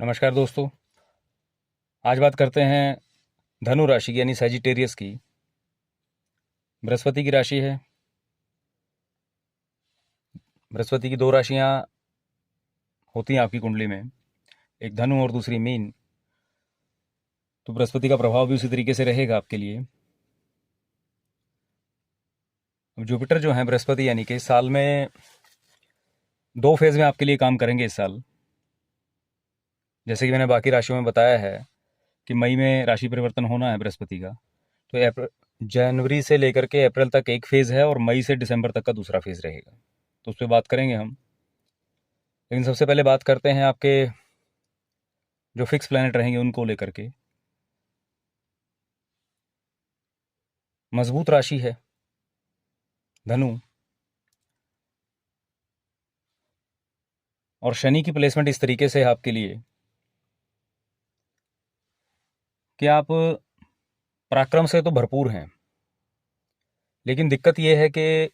नमस्कार दोस्तों। आज बात करते हैं धनु राशि की यानी सैजिटेरियस की। बृहस्पति की राशि है। बृहस्पति की दो राशियां होती हैं आपकी कुंडली में, एक धनु और दूसरी मीन। तो बृहस्पति का प्रभाव भी उसी तरीके से रहेगा आपके लिए। अब जुपिटर जो है बृहस्पति यानी कि साल में दो फेज में आपके लिए काम करेंगे इस साल। जैसे कि मैंने बाकी राशियों में बताया है कि मई में राशि परिवर्तन होना है बृहस्पति का। तो जनवरी से लेकर के अप्रैल तक एक फेज है और मई से दिसंबर तक का दूसरा फेज रहेगा। तो उस पर बात करेंगे हम। लेकिन सबसे पहले बात करते हैं आपके जो फिक्स प्लैनेट रहेंगे उनको लेकर के। मजबूत राशि है धनु, और शनि की प्लेसमेंट इस तरीके से है आपके लिए कि आप पराक्रम से तो भरपूर हैं, लेकिन दिक्कत यह है कि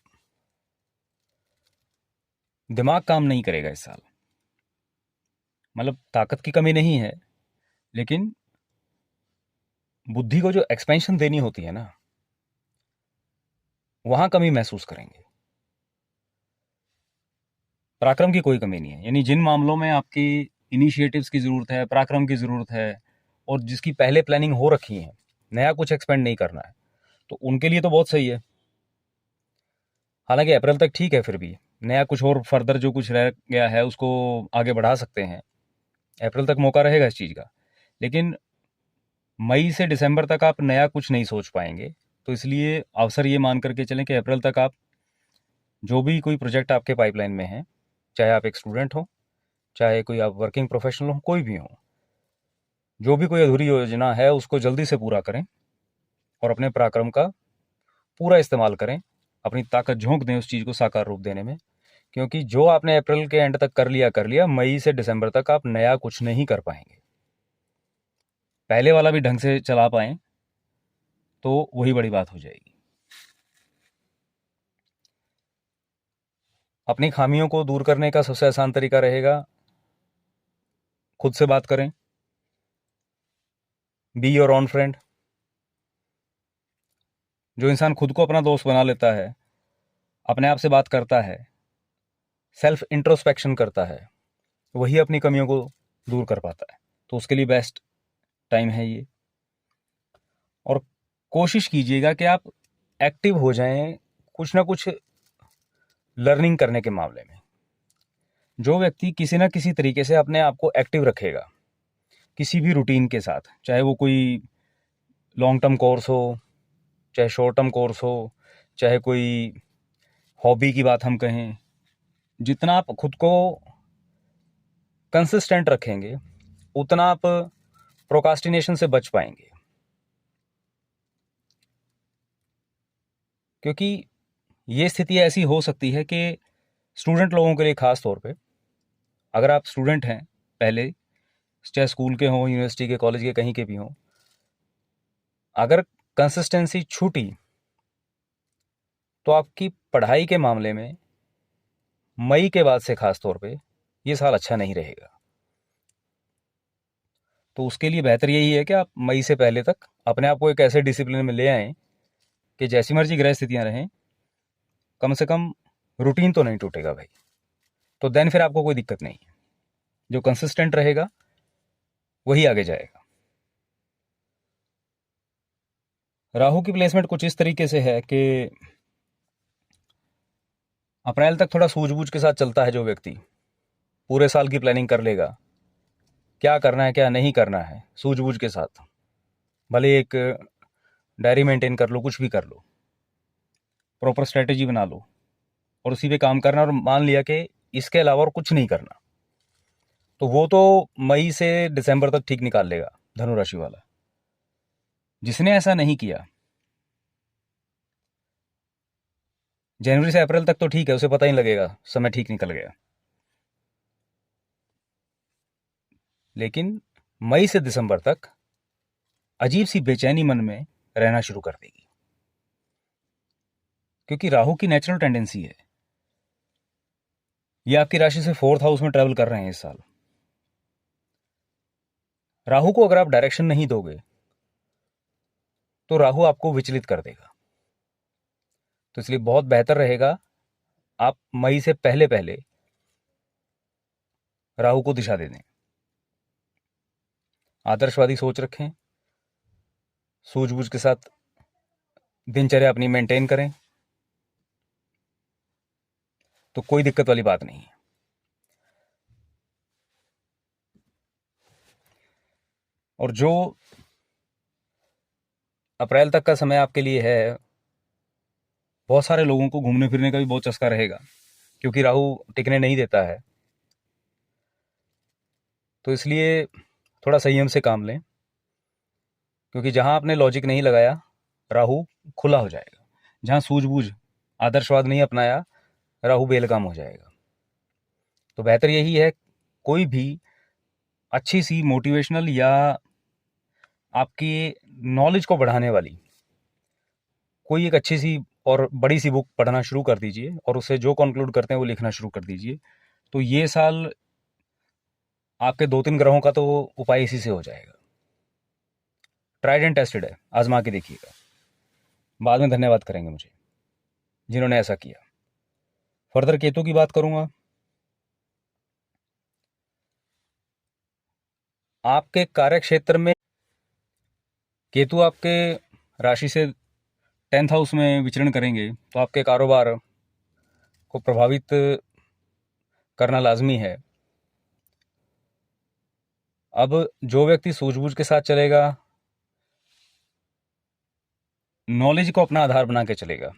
दिमाग काम नहीं करेगा इस साल। मतलब ताकत की कमी नहीं है, लेकिन बुद्धि को जो एक्सपेंशन देनी होती है ना, वहां कमी महसूस करेंगे। पराक्रम की कोई कमी नहीं है, यानी जिन मामलों में आपकी इनिशिएटिव्स की ज़रूरत है, पराक्रम की ज़रूरत है, और जिसकी पहले प्लानिंग हो रखी है, नया कुछ एक्सपेंड नहीं करना है, तो उनके लिए तो बहुत सही है। हालांकि अप्रैल तक ठीक है, फिर भी नया कुछ और फर्दर जो कुछ रह गया है उसको आगे बढ़ा सकते हैं। अप्रैल तक मौका रहेगा इस चीज़ का। लेकिन मई से दिसंबर तक आप नया कुछ नहीं सोच पाएंगे। तो इसलिए अवसर ये मान करके चलें कि अप्रैल तक आप जो भी कोई प्रोजेक्ट आपके पाइपलाइन में है, चाहे आप एक स्टूडेंट हो, चाहे कोई आप वर्किंग प्रोफेशनल हो, कोई भी हो, जो भी कोई अधूरी योजना है उसको जल्दी से पूरा करें और अपने पराक्रम का पूरा इस्तेमाल करें। अपनी ताकत झोंक दें उस चीज़ को साकार रूप देने में। क्योंकि जो आपने अप्रैल के एंड तक कर लिया, मई से दिसंबर तक आप नया कुछ नहीं कर पाएंगे। पहले वाला भी ढंग से चला पाएं तो वही बड़ी बात हो जाएगी। अपनी खामियों को दूर करने का सबसे आसान तरीका रहेगा खुद से बात करें। Be your own friend. जो इंसान खुद को अपना दोस्त बना लेता है, अपने आप से बात करता है, सेल्फ इंट्रोस्पेक्शन करता है, वही अपनी कमियों को दूर कर पाता है। तो उसके लिए बेस्ट टाइम है ये। और कोशिश कीजिएगा कि आप एक्टिव हो जाएं कुछ ना कुछ लर्निंग करने के मामले में। जो व्यक्ति किसी ना किसी तरीके से अपने आप को एक्टिव रखेगा किसी भी रूटीन के साथ, चाहे वो कोई लॉन्ग टर्म कोर्स हो, चाहे शॉर्ट टर्म कोर्स हो, चाहे कोई हॉबी की बात हम कहें, जितना आप खुद को कंसिस्टेंट रखेंगे उतना आप प्रोकास्टिनेशन से बच पाएंगे। क्योंकि ये स्थिति ऐसी हो सकती है कि स्टूडेंट लोगों के लिए खास तौर पे, अगर आप स्टूडेंट हैं पहले, चाहे स्कूल के हों, यूनिवर्सिटी के, कॉलेज के, कहीं के भी हों, अगर कंसिस्टेंसी छूटी तो आपकी पढ़ाई के मामले में मई के बाद से खास तौर पे ये साल अच्छा नहीं रहेगा। तो उसके लिए बेहतर यही है कि आप मई से पहले तक अपने आप को एक ऐसे डिसिप्लिन में ले आएं कि जैसी मर्जी ग्रह स्थितियां रहें, कम से कम रूटीन तो नहीं टूटेगा भाई। तो देन फिर आपको कोई दिक्कत नहीं है। जो कंसिस्टेंट रहेगा वही आगे जाएगा। राहु की प्लेसमेंट कुछ इस तरीके से है कि अप्रैल तक थोड़ा सूझबूझ के साथ चलता है। जो व्यक्ति पूरे साल की प्लानिंग कर लेगा, क्या करना है क्या नहीं करना है, सूझबूझ के साथ, भले एक डायरी मेंटेन कर लो, कुछ भी कर लो, प्रॉपर स्ट्रेटेजी बना लो और उसी पे काम करना, और मान लिया कि इसके अलावा और कुछ नहीं करना, तो वो तो मई से दिसंबर तक ठीक निकाल लेगा धनु राशि वाला। जिसने ऐसा नहीं किया, जनवरी से अप्रैल तक तो ठीक है, उसे पता ही लगेगा, समय ठीक निकल गया। लेकिन मई से दिसंबर तक अजीब सी बेचैनी मन में रहना शुरू कर देगी। क्योंकि राहु की नेचुरल टेंडेंसी है, ये आपकी राशि से फोर्थ हाउस में ट्रेवल कर रहे हैं इस साल। राहु को अगर आप डायरेक्शन नहीं दोगे तो राहु आपको विचलित कर देगा। तो इसलिए बहुत बेहतर रहेगा आप मई से पहले पहले राहु को दिशा दे दें। आदर्शवादी सोच रखें, सूझबूझ के साथ दिनचर्या अपनी मेंटेन करें, तो कोई दिक्कत वाली बात नहीं है। और जो अप्रैल तक का समय आपके लिए है, बहुत सारे लोगों को घूमने फिरने का भी बहुत चस्का रहेगा, क्योंकि राहु टिकने नहीं देता है। तो इसलिए थोड़ा संयम से काम लें, क्योंकि जहां आपने लॉजिक नहीं लगाया राहु खुला हो जाएगा। जहां सूझबूझ आदर्शवाद नहीं अपनाया राहु बेलगाम हो जाएगा। तो बेहतर यही है, कोई भी अच्छी सी मोटिवेशनल या आपकी नॉलेज को बढ़ाने वाली कोई एक अच्छी सी और बड़ी सी बुक पढ़ना शुरू कर दीजिए, और उससे जो कंक्लूड करते हैं वो लिखना शुरू कर दीजिए। तो ये साल आपके 2-3 ग्रहों का तो उपाय इसी से हो जाएगा। ट्राइड एंड टेस्टेड है, आजमा के देखिएगा। बाद में धन्यवाद करेंगे मुझे जिन्होंने ऐसा किया। फर्दर केतु की बात करूंगा। आपके कार्य क्षेत्र में केतु आपके राशि से 10th हाउस में विचरण करेंगे, तो आपके कारोबार को प्रभावित करना लाजमी है। अब जो व्यक्ति सूझबूझ के साथ चलेगा, नॉलेज को अपना आधार बना के चलेगा,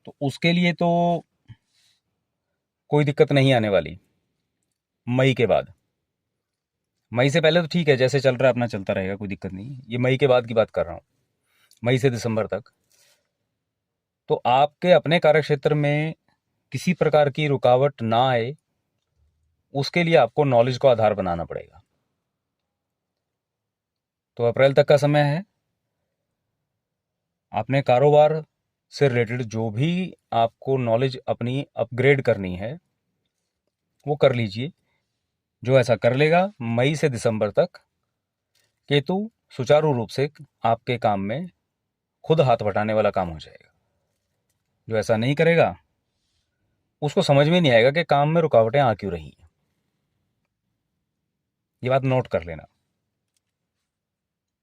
तो उसके लिए तो कोई दिक्कत नहीं आने वाली। मई के बाद, मई से पहले तो ठीक है, जैसे चल रहा है अपना चलता रहेगा, कोई दिक्कत नहीं। ये मई के बाद की बात कर रहा हूँ, मई से दिसंबर तक। तो आपके अपने कार्यक्षेत्र में किसी प्रकार की रुकावट ना आए, उसके लिए आपको नॉलेज को आधार बनाना पड़ेगा। तो अप्रैल तक का समय है, आपने कारोबार से रिलेटेड जो भी आपको नॉलेज अपनी अपग्रेड करनी है वो कर लीजिए। जो ऐसा कर लेगा, मई से दिसंबर तक केतु सुचारू रूप से आपके काम में खुद हाथ बटाने वाला काम हो जाएगा। जो ऐसा नहीं करेगा उसको समझ में नहीं आएगा कि काम में रुकावटें आ क्यों रही हैं। ये बात नोट कर लेना।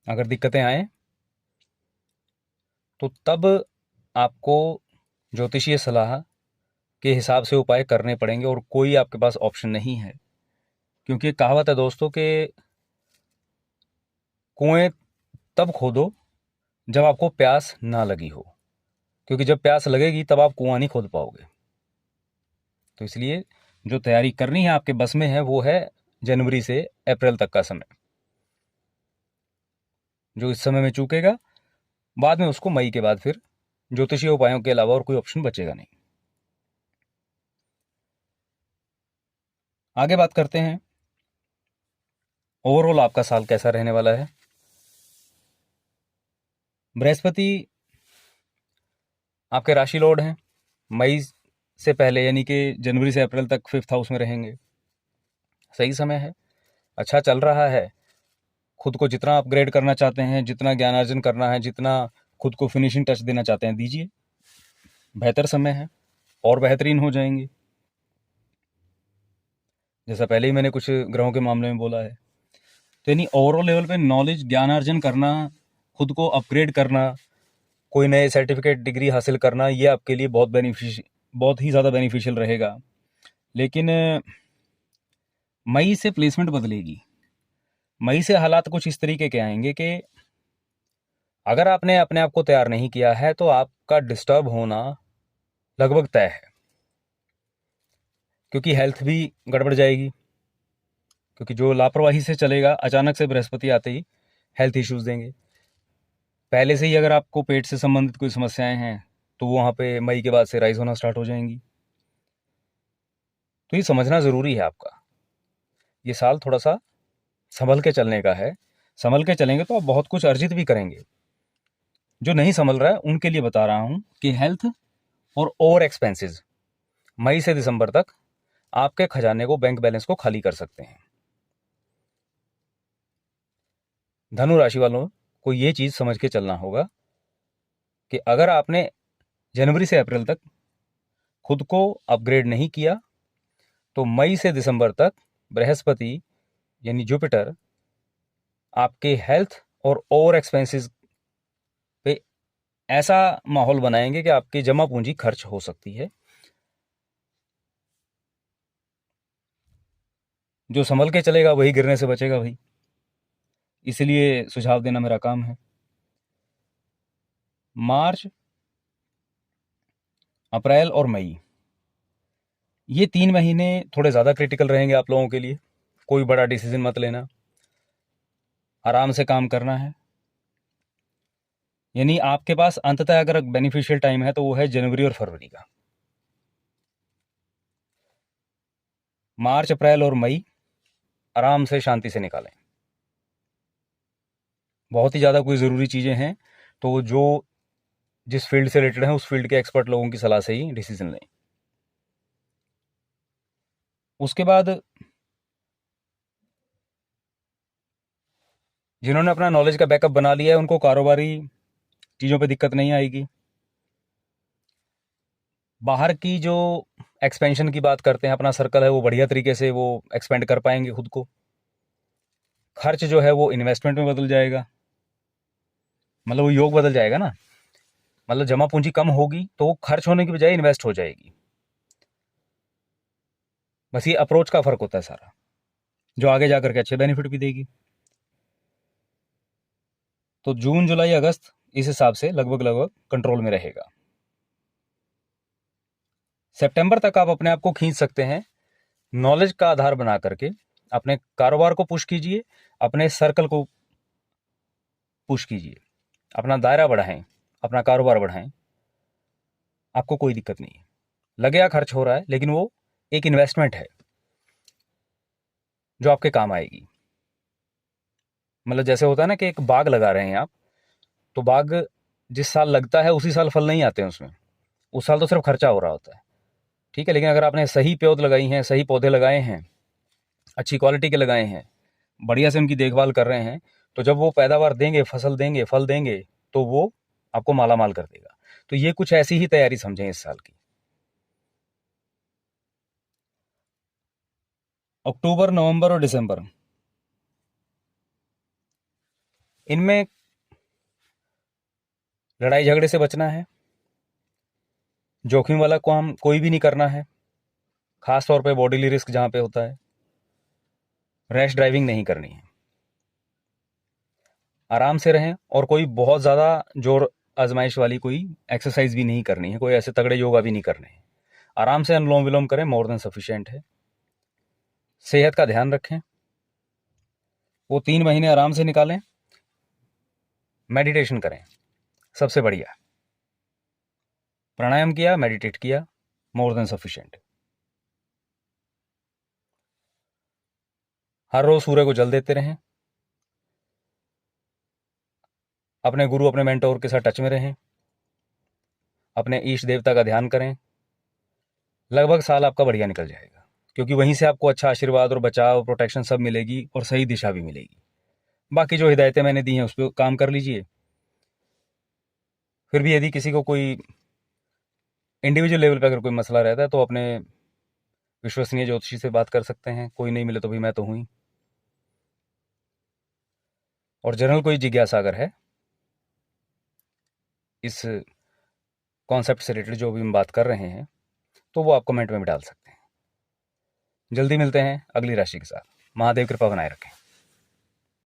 अगर दिक्कतें आए तो तब आपको ज्योतिषीय सलाह के हिसाब से उपाय करने पड़ेंगे, और कोई आपके पास ऑप्शन नहीं है। क्योंकि कहावत है दोस्तों के कुएं तब खोदो जब आपको प्यास ना लगी हो, क्योंकि जब प्यास लगेगी तब आप कुआं नहीं खोद पाओगे। तो इसलिए जो तैयारी करनी है आपके बस में है, वो है जनवरी से अप्रैल तक का समय। जो इस समय में चूकेगा, बाद में उसको मई के बाद फिर ज्योतिषीय उपायों के अलावा और कोई ऑप्शन बचेगा नहीं। आगे बात करते हैं ओवरऑल आपका साल कैसा रहने वाला है। बृहस्पति आपके राशि लॉर्ड हैं, मई से पहले यानी कि जनवरी से अप्रैल तक 5th हाउस में रहेंगे। सही समय है, अच्छा चल रहा है। खुद को जितना अपग्रेड करना चाहते हैं, जितना ज्ञानार्जन करना है, जितना खुद को फिनिशिंग टच देना चाहते हैं, दीजिए। बेहतर समय है, और बेहतरीन हो जाएंगे। जैसा पहले ही मैंने कुछ ग्रहों के मामले में बोला है। तो यानी ओवरऑल लेवल पे नॉलेज, ज्ञानार्जन करना, खुद को अपग्रेड करना, कोई नए सर्टिफिकेट, डिग्री हासिल करना, ये आपके लिए बहुत ही ज़्यादा बेनिफिशियल रहेगा। लेकिन मई से प्लेसमेंट बदलेगी। मई से हालात कुछ इस तरीके के आएंगे कि अगर आपने अपने आप को तैयार नहीं किया है तो आपका डिस्टर्ब होना लगभग तय है, क्योंकि हेल्थ भी गड़बड़ जाएगी। क्योंकि जो लापरवाही से चलेगा, अचानक से बृहस्पति आते ही हेल्थ इश्यूज देंगे। पहले से ही अगर आपको पेट से संबंधित कोई समस्याएं हैं तो वहाँ पे मई के बाद से राइज होना स्टार्ट हो जाएंगी। तो ये समझना ज़रूरी है आपका। ये साल थोड़ा सा संभल के चलने का है। संभल के चलेंगे तो आप बहुत कुछ अर्जित भी करेंगे। जो नहीं संभल रहा है उनके लिए बता रहा हूँ कि हेल्थ और ओवर एक्सपेंसेस मई से दिसंबर तक आपके खजाने को, बैंक बैलेंस को खाली कर सकते हैं। धनु राशि वालों को ये चीज़ समझ के चलना होगा कि अगर आपने जनवरी से अप्रैल तक खुद को अपग्रेड नहीं किया तो मई से दिसंबर तक बृहस्पति यानी जुपिटर आपके हेल्थ और ओवर एक्सपेंसेस पे ऐसा माहौल बनाएंगे कि आपकी जमा पूंजी खर्च हो सकती है। जो संभल के चलेगा वही गिरने से बचेगा भाई, इसलिए सुझाव देना मेरा काम है। मार्च, अप्रैल और मई, ये 3 महीने थोड़े ज़्यादा क्रिटिकल रहेंगे आप लोगों के लिए। कोई बड़ा डिसीजन मत लेना, आराम से काम करना है। यानी आपके पास अंततः अगर बेनिफिशियल टाइम है तो वो है जनवरी और फरवरी का। मार्च, अप्रैल और मई आराम से शांति से निकालें। बहुत ही ज़्यादा कोई ज़रूरी चीज़ें हैं तो जो जिस फील्ड से रिलेटेड है उस फील्ड के एक्सपर्ट लोगों की सलाह से ही डिसीजन लें। उसके बाद जिन्होंने अपना नॉलेज का बैकअप बना लिया है उनको कारोबारी चीज़ों पे दिक्कत नहीं आएगी। बाहर की जो एक्सपेंशन की बात करते हैं, अपना सर्कल है वो बढ़िया तरीके से वो एक्सपेंड कर पाएंगे खुद को। खर्च जो है वो इन्वेस्टमेंट में बदल जाएगा, मतलब वो योग बदल जाएगा ना, मतलब जमा पूंजी कम होगी तो वो खर्च होने की बजाय इन्वेस्ट हो जाएगी। बस ये अप्रोच का फर्क होता है सारा, जो आगे जाकर के अच्छे बेनिफिट भी देगी। तो जून, जुलाई, अगस्त इस हिसाब से लगभग कंट्रोल में रहेगा। सितंबर तक आप अपने आप को खींच सकते हैं। नॉलेज का आधार बना करके अपने कारोबार को पुश कीजिए, अपने सर्कल को पुश कीजिए, अपना दायरा बढ़ाएं, अपना कारोबार बढ़ाएं। आपको कोई दिक्कत नहीं है। लगेगा खर्च हो रहा है लेकिन वो एक इन्वेस्टमेंट है जो आपके काम आएगी। मतलब जैसे होता है ना कि एक बाग लगा रहे हैं आप, तो बाग जिस साल लगता है उसी साल फल नहीं आते हैं उसमें, उस साल तो सिर्फ खर्चा हो रहा होता है, ठीक है। लेकिन अगर आपने सही पौध लगाई हैं, सही पौधे लगाए हैं, अच्छी क्वालिटी के लगाए हैं, बढ़िया से उनकी देखभाल कर रहे हैं, तो जब वो पैदावार देंगे, फसल देंगे, फल देंगे, तो वो आपको माला माल कर देगा। तो ये कुछ ऐसी ही तैयारी समझें इस साल की। अक्टूबर, नवंबर और दिसंबर, इनमें लड़ाई झगड़े से बचना है। जोखिम वाला काम कोई भी नहीं करना है, खास तौर पे बॉडीली रिस्क जहां पे होता है। रैश ड्राइविंग नहीं करनी है। आराम से रहें और कोई बहुत ज़्यादा जोर आजमाइश वाली कोई एक्सरसाइज भी नहीं करनी है, कोई ऐसे तगड़े योगा भी नहीं करने हैं। आराम से अनुलोम विलोम करें, मोर देन सफिशिएंट है। सेहत का ध्यान रखें, वो 3 महीने आराम से निकालें। मेडिटेशन करें, सबसे बढ़िया। प्राणायाम किया, मेडिटेट किया, मोर देन सफिशिएंट। हर रोज सूर्य को जल देते रहें। अपने गुरु, अपने मेंटोर के साथ टच में रहें। अपने ईष्ट देवता का ध्यान करें। लगभग साल आपका बढ़िया निकल जाएगा, क्योंकि वहीं से आपको अच्छा आशीर्वाद और बचाव, प्रोटेक्शन सब मिलेगी और सही दिशा भी मिलेगी। बाकी जो हिदायतें मैंने दी हैं उस पर काम कर लीजिए। फिर भी यदि किसी को कोई इंडिविजुअल लेवल पे अगर कोई मसला रहता है तो अपने विश्वसनीय ज्योतिषी से बात कर सकते हैं। कोई नहीं मिले तो भी मैं तो हूँ ही। और जनरल कोई जिज्ञासा अगर है इस कॉन्सेप्ट से रिलेटेड जो भी हम बात कर रहे हैं, तो वो आप कमेंट में भी डाल सकते हैं। जल्दी मिलते हैं अगली राशि के साथ। महादेव कृपा बनाए रखें।